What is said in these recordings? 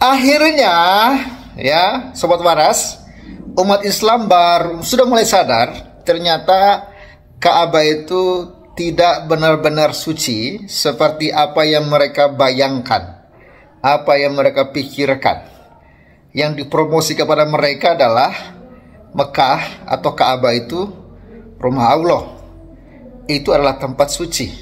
Akhirnya, ya, Sobat Waras, umat Islam sudah mulai sadar ternyata Ka'bah itu tidak benar-benar suci seperti apa yang mereka bayangkan, apa yang mereka pikirkan. Yang dipromosi kepada mereka adalah Mekah atau Ka'bah itu rumah Allah. Itu adalah tempat suci.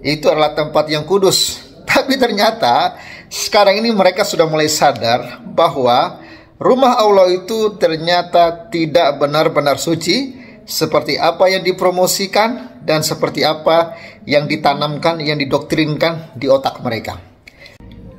Itu adalah tempat yang kudus. Tapi ternyata sekarang ini mereka sudah mulai sadar bahwa rumah Allah itu ternyata tidak benar-benar suci seperti apa yang dipromosikan dan seperti apa yang ditanamkan, yang didoktrinkan di otak mereka.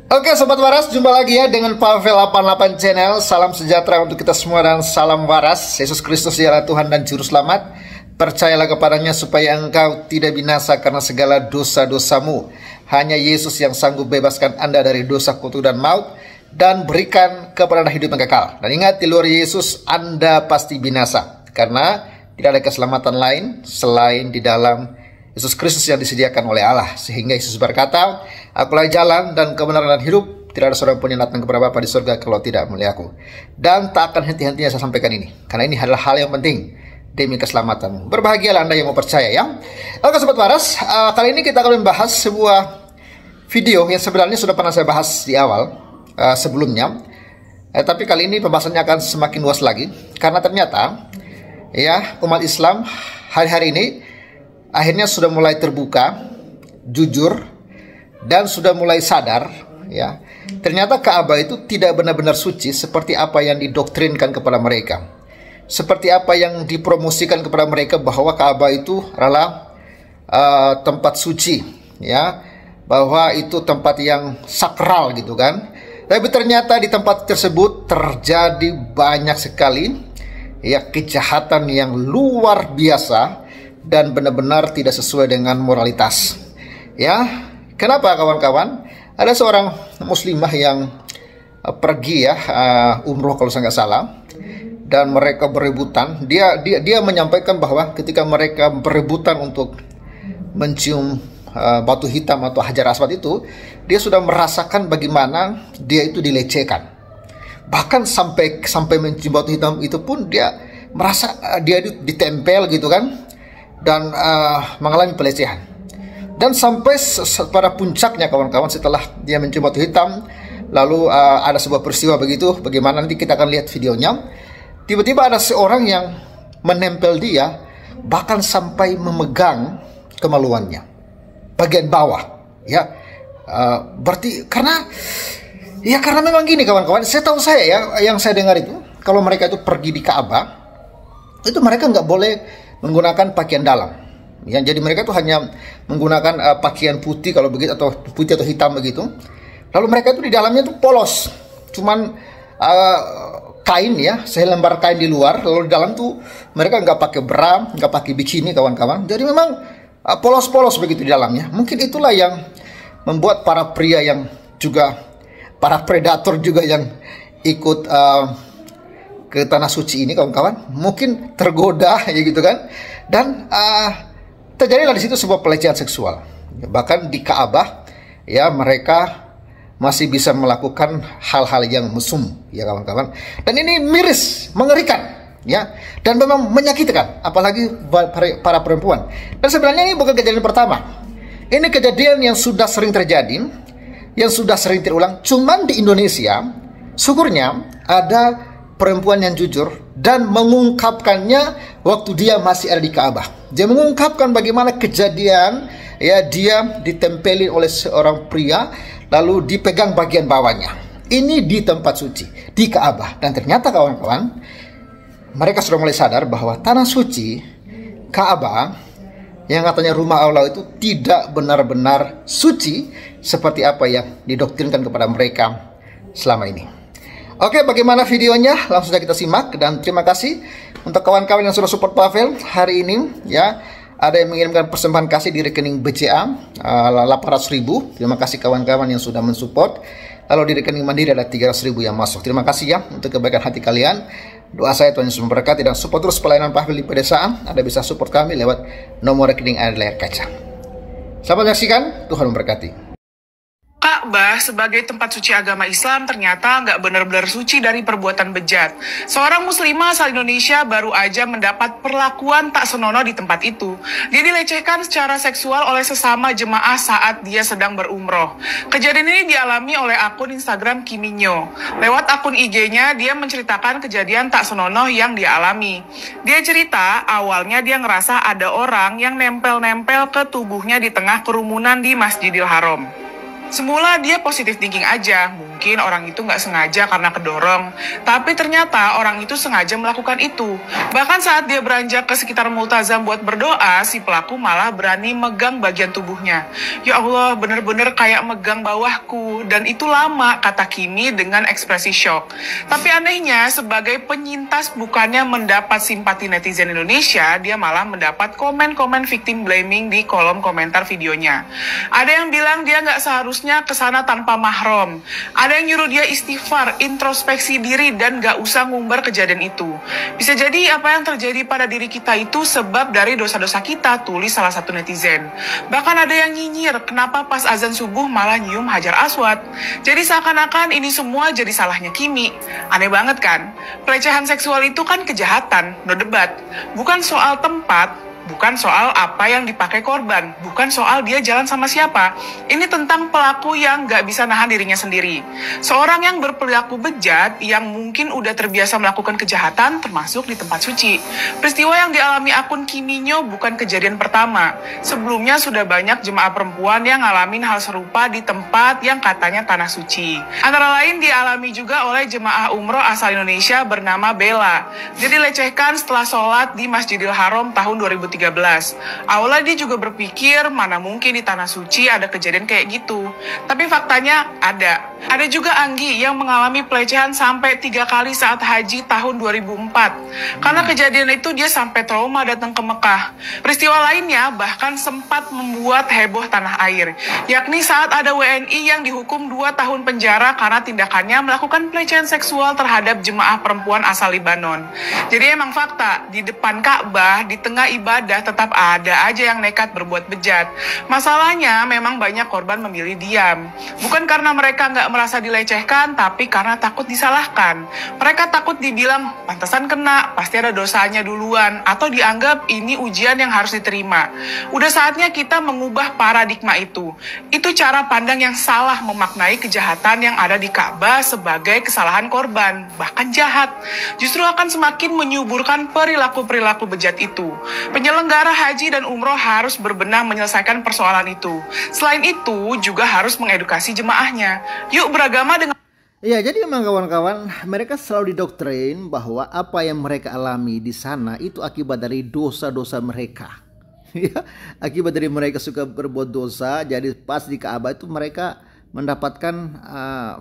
Oke Sobat Waras, jumpa lagi ya dengan Pavel 88 Channel. Salam sejahtera untuk kita semua dan salam waras. Yesus Kristus ialah Tuhan dan Juru Selamat. Percayalah kepadanya supaya engkau tidak binasa karena segala dosa-dosamu. Hanya Yesus yang sanggup bebaskan Anda dari dosa, kutuk dan maut, dan berikan kepada Anda hidup yang kekal. Dan ingat, di luar Yesus Anda pasti binasa, karena tidak ada keselamatan lain selain di dalam Yesus Kristus yang disediakan oleh Allah. Sehingga Yesus berkata, "Akulah jalan dan kebenaran dan hidup. Tidak ada seorang pun yang datang kepada Bapa di surga kalau tidak melalui Aku." Dan tak akan henti-hentinya saya sampaikan ini, karena ini adalah hal yang penting demi keselamatanmu. Berbahagialah Anda yang mau percaya ya. Oke Sobat Waras, kali ini kita akan membahas sebuah video yang sebenarnya sudah pernah saya bahas di awal sebelumnya. Tapi kali ini pembahasannya akan semakin luas lagi, karena ternyata ya, umat Islam hari-hari ini akhirnya sudah mulai terbuka, jujur, dan sudah mulai sadar ya, ternyata Ka'bah itu tidak benar-benar suci seperti apa yang didoktrinkan kepada mereka. Seperti apa yang dipromosikan kepada mereka bahwa Ka'bah itu adalah tempat suci ya, bahwa itu tempat yang sakral gitu kan. Tapi ternyata di tempat tersebut terjadi banyak sekali ya kejahatan yang luar biasa dan benar-benar tidak sesuai dengan moralitas. Ya, kenapa kawan-kawan? Ada seorang muslimah yang pergi ya umroh kalau saya nggak salah, dan mereka berebutan. Dia menyampaikan bahwa ketika mereka berebutan untuk mencium batu hitam atau hajar aswad itu, dia sudah merasakan bagaimana dia itu dilecehkan. Bahkan sampai mencium batu hitam itu pun dia merasa dia ditempel gitu kan, dan mengalami pelecehan. Dan sampai pada puncaknya kawan-kawan, setelah dia mencium batu hitam, lalu ada sebuah peristiwa begitu, bagaimana nanti kita akan lihat videonya. Tiba-tiba ada seorang yang menempel dia, bahkan sampai memegang kemaluannya bagian bawah ya. Berarti karena memang gini kawan-kawan, saya ya, yang saya dengar itu, kalau mereka itu pergi di Ka'bah, itu mereka nggak boleh menggunakan pakaian dalam ya. Jadi mereka itu hanya menggunakan pakaian putih kalau begitu, atau putih atau hitam begitu. Lalu mereka itu di dalamnya itu polos, cuman kain ya, selembar kain di luar. Lalu di dalam tuh mereka nggak pakai bra, nggak pakai bikini kawan-kawan. Jadi memang polos-polos begitu di dalamnya. Mungkin itulah yang membuat para pria yang juga para predator juga yang ikut ke tanah suci ini kawan-kawan, mungkin tergoda ya gitu kan. Dan terjadilah di situ sebuah pelecehan seksual. Bahkan di Ka'bah ya, mereka masih bisa melakukan hal-hal yang mesum ya kawan-kawan. Dan ini miris, mengerikan ya, dan memang menyakitkan, apalagi para perempuan. Dan sebenarnya ini bukan kejadian pertama. Ini kejadian yang sudah sering terjadi, yang sudah sering terulang. Cuman di Indonesia, syukurnya ada perempuan yang jujur dan mengungkapkannya waktu dia masih ada di Ka'bah. Dia mengungkapkan bagaimana kejadian ya, dia ditempeli oleh seorang pria, lalu dipegang bagian bawahnya. Ini di tempat suci, di Ka'bah. Dan ternyata kawan-kawan, mereka sudah mulai sadar bahwa tanah suci Ka'bah, yang katanya rumah Allah, itu tidak benar-benar suci seperti apa yang didoktrinkan kepada mereka selama ini. Oke, bagaimana videonya? Langsung saja kita simak. Dan terima kasih untuk kawan-kawan yang sudah support Pavel hari ini ya. Ada yang mengirimkan persembahan kasih di rekening BCA 800.000. Terima kasih kawan-kawan yang sudah mensupport. Lalu di rekening Mandiri ada 300.000 yang masuk. Terima kasih ya untuk kebaikan hati kalian. Doa saya Tuhan Yesus memberkati, dan support terus pelayanan Pavel di pedesaan. Anda bisa support kami lewat nomor rekening ada di layar kaca. Selamat menyaksikan, Tuhan memberkati. Kak, Ka'bah sebagai tempat suci agama Islam ternyata nggak benar-benar suci dari perbuatan bejat. Seorang muslimah asal Indonesia baru aja mendapat perlakuan tak senonoh di tempat itu. Dia dilecehkan secara seksual oleh sesama jemaah saat dia sedang berumroh. Kejadian ini dialami oleh akun Instagram Kiminyo. Lewat akun IG-nya, dia menceritakan kejadian tak senonoh yang dia alami. Dia cerita, awalnya dia ngerasa ada orang yang nempel-nempel ke tubuhnya di tengah kerumunan di Masjidil Haram. Semula dia positif thinking aja, mungkin orang itu nggak sengaja karena kedorong. Tapi ternyata orang itu sengaja melakukan itu. Bahkan saat dia beranjak ke sekitar multazam buat berdoa, si pelaku malah berani megang bagian tubuhnya. Ya Allah, bener-bener kayak megang bawahku. Dan itu lama, kata Kimi dengan ekspresi shock. Tapi anehnya, sebagai penyintas bukannya mendapat simpati netizen Indonesia, dia malah mendapat komen-komen victim blaming di kolom komentar videonya. Ada yang bilang dia nggak seharusnya kesana tanpa mahram. Ada yang nyuruh dia istighfar, introspeksi diri, dan gak usah ngumbar kejadian itu. Bisa jadi apa yang terjadi pada diri kita itu sebab dari dosa-dosa kita, tulis salah satu netizen. Bahkan ada yang nyinyir, kenapa pas azan subuh malah nyium Hajar Aswad. Jadi seakan-akan ini semua jadi salahnya Kimi. Aneh banget kan? Pelecehan seksual itu kan kejahatan, no debat. Bukan soal tempat, bukan soal apa yang dipakai korban, bukan soal dia jalan sama siapa. Ini tentang pelaku yang gak bisa nahan dirinya sendiri. Seorang yang berperilaku bejat, yang mungkin udah terbiasa melakukan kejahatan, termasuk di tempat suci. Peristiwa yang dialami akun Kiminyo bukan kejadian pertama. Sebelumnya sudah banyak jemaah perempuan yang ngalamin hal serupa di tempat yang katanya tanah suci. Antara lain dialami juga oleh jemaah umroh asal Indonesia bernama Bella. Dia dilecehkan setelah sholat di Masjidil Haram tahun 2013. Awalnya dia juga berpikir mana mungkin di tanah suci ada kejadian kayak gitu. Tapi faktanya ada. Ada juga Anggi yang mengalami pelecehan sampai 3 kali saat haji tahun 2004. Karena kejadian itu dia sampai trauma datang ke Mekah. Peristiwa lainnya bahkan sempat membuat heboh tanah air. Yakni saat ada WNI yang dihukum 2 tahun penjara karena tindakannya melakukan pelecehan seksual terhadap jemaah perempuan asal Libanon. Jadi emang fakta, di depan Ka'bah, di tengah ibadah, tetap ada aja yang nekat berbuat bejat. Masalahnya memang banyak korban memilih diam. Bukan karena mereka nggak merasa dilecehkan, tapi karena takut disalahkan. Mereka takut dibilang, pantesan kena, pasti ada dosanya duluan, atau dianggap ini ujian yang harus diterima. Udah saatnya kita mengubah paradigma itu. Itu cara pandang yang salah memaknai kejahatan yang ada di Ka'bah sebagai kesalahan korban, bahkan jahat. Justru akan semakin menyuburkan perilaku-perilaku bejat itu. Penyelenggara haji dan umroh harus berbenah menyelesaikan persoalan itu. Selain itu, juga harus mengedukasi jemaahnya. Yuk beragama dengan... Ya, jadi memang kawan-kawan, mereka selalu didoktrin bahwa apa yang mereka alami di sana itu akibat dari dosa-dosa mereka. Ya, akibat dari mereka suka berbuat dosa, jadi pas di Ka'bah itu mereka mendapatkan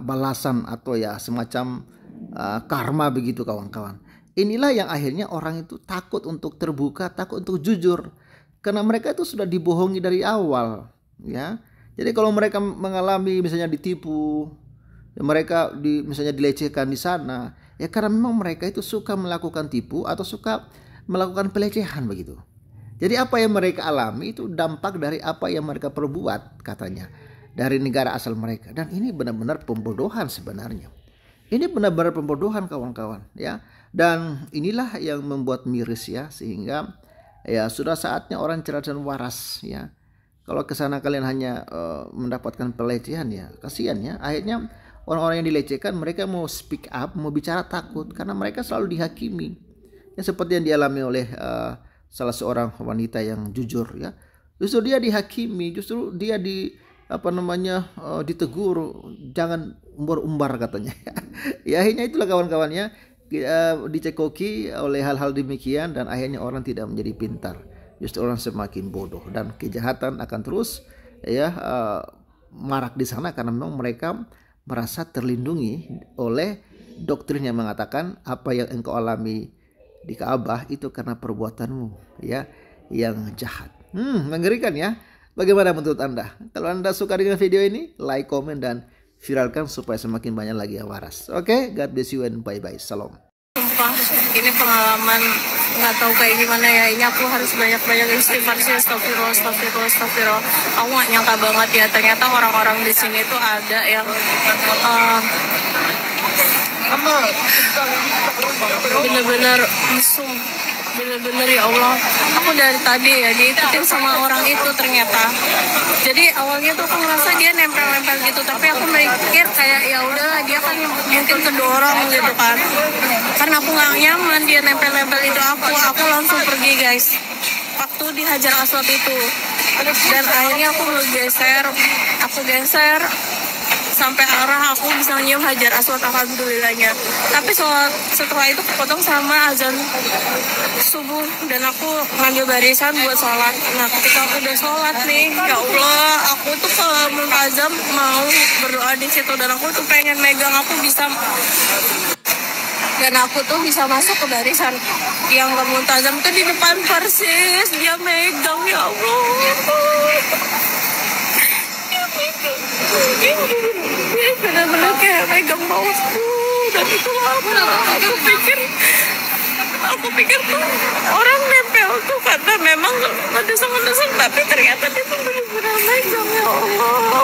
balasan atau ya semacam karma begitu kawan-kawan. Inilah yang akhirnya orang itu takut untuk terbuka, takut untuk jujur. Karena mereka itu sudah dibohongi dari awal. Ya. Jadi kalau mereka mengalami misalnya ditipu, mereka misalnya dilecehkan di sana, ya karena memang mereka itu suka melakukan tipu atau suka melakukan pelecehan begitu. Jadi apa yang mereka alami itu dampak dari apa yang mereka perbuat katanya. Dari negara asal mereka. Dan ini benar-benar pembodohan sebenarnya. Ini benar-benar pembodohan kawan-kawan ya. Dan inilah yang membuat miris ya, sehingga ya sudah saatnya orang cerdas dan waras ya. Kalau kesana kalian hanya mendapatkan pelecehan ya, kasihan ya. Akhirnya orang-orang yang dilecehkan mereka mau speak up, mau bicara takut karena mereka selalu dihakimi. Ya seperti yang dialami oleh salah seorang wanita yang jujur ya. Justru dia dihakimi, justru dia ditegur, jangan umbar-umbar katanya. Ya akhirnya itulah kawan-kawannya dicekoki oleh hal-hal demikian dan akhirnya orang tidak menjadi pintar, justru orang semakin bodoh dan kejahatan akan terus ya marak di sana karena memang mereka merasa terlindungi oleh doktrin yang mengatakan apa yang engkau alami di Ka'bah itu karena perbuatanmu ya yang jahat. Mengerikan ya. Bagaimana menurut Anda? Kalau Anda suka dengan video ini, like, komen, dan viralkan supaya semakin banyak lagi yang waras. Oke, God bless you and bye-bye. Salam. sumpah ini pengalaman nggak tahu kayak gimana ya. Ini aku harus banyak-banyak istighfar sih. Astagfirullah, astagfirullah, astagfirullah. Aku nggak nyangka banget ya, ternyata orang-orang di sini tuh ada yang bener-bener mesum, bener-bener ya Allah. Aku dari tadi ya diikutin sama orang itu ternyata. Jadi awalnya tuh aku ngerasa dia nempel-nempel gitu, tapi aku mikir kayak ya udahlah, dia kan mungkin kedorong gitu kan. Karena aku nggak nyaman dia nempel-nempel itu, aku langsung pergi guys. Waktu dihajar aswad itu, dan akhirnya aku geser sampai arah aku bisa nyium hajar aswad, alhamdulillahnya. Tapi setelah itu kepotong sama azan subuh dan aku ngambil barisan buat sholat. Nah ketika aku udah sholat nih, ya Allah, aku tuh ke Multazam mau berdoa di situ, dan aku tuh pengen megang, aku bisa, dan aku tuh bisa masuk ke barisan yang ke Multazam tuh di depan persis dia megang, ya Allah. Dia benar-benar kayak megang bawahku, dan itu aku pikir tuh orang nempel tuh karena memang ngedesak, tapi ternyata dia tuh benar-benar megang, ya Allah.